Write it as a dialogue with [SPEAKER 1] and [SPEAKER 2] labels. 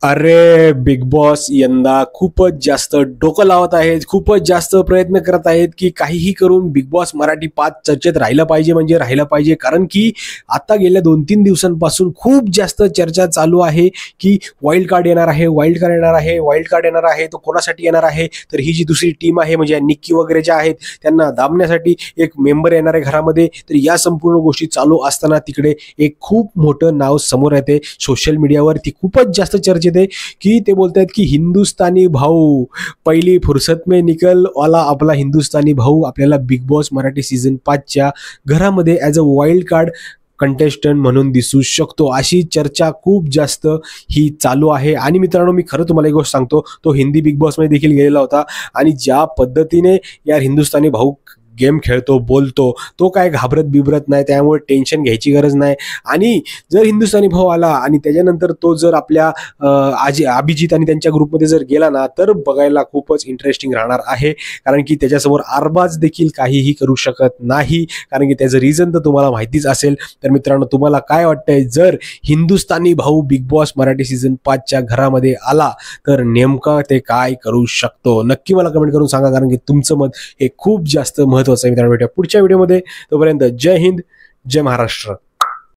[SPEAKER 1] अरे big boss यंदा खूपच जास्त डोकं लावत आहेत, खूपच जास्त प्रयत्न करत आहेत की काहीही करून बिग बॉस मराठी 5 चर्चेत राहिलं पाहिजे म्हणजे राहिलं पाहिजे. कारण की आता गेल्या 2-3 दिवसांपासून खूप जास्त चर्चा चालू आहे की वाईल्ड कार्ड येणार आहे, वाईल्ड कार्ड येणार आहे, वाईल्ड कार्ड येणार आहे. तो कोणासाठी येणार आहे? तर ही जी दुसरी टीम आहे म्हणजे निक्की वगैरे ज्या आहेत त्यांना दाबण्यासाठी एक मेंबर येणार आहे घरामध्ये. तर या संपूर्ण गोष्टी चालू असताना तिकडे एक खूप मोठं नाव समोर येते सोशल मीडियावर. ती खूपच जास्त चर्चेत आहे की ते बोलतात की हिंदुस्तानी भाऊ पहिली फुर्सत में निकल वाला आपला हिंदुस्तानी भाऊ आपल्याला बिग बॉस मराठी सीझन 5 च्या घरामध्ये as a wild card contestant म्हणून दिसू शकतो, अशी चर्चा खूप जास्त ही चालू आहे. आणि मित्रांनो, मी खरं तुम्हाला एक गोष्ट सांगतो, तो हिंदी बिग बॉसमध्ये देखील गेलेला होता आणि ज्या पद्धतीने यार हिंदुस्तानी भाऊ गेम खेळतो, बोलतो, तो काय घाबरत बिबरत नाही, त्यामुळे टेन्शन घ्यायची गरज नाही. आणि जर हिंदुस्तानी भाऊ आला आणि त्याच्यानंतर तो जर आपल्या अभिजित आणि त्यांच्या ग्रुपमध्ये जर गेला ना, तर बघायला खूपच इंटरेस्टिंग राहणार आहे. कारण की त्याच्यासमोर अरबाज देखील काहीही करू शकत नाही, कारण की त्याचं रिझन तर तुम्हाला माहितीच असेल. तर मित्रांनो, तुम्हाला काय वाटतंय, जर हिंदुस्तानी भाऊ बिग बॉस मराठी सीझन 5 च्या घरामध्ये आला तर नेमका ते काय करू शकतो? नक्की मला कमेंट करून सांगा, कारण की तुमचं मत हे खूप जास्त महत्त्वाचं आहे. मित्रांनो, भेटूया पुढच्या व्हिडिओमध्ये. तोपर्यंत जय हिंद, जय महाराष्ट्र.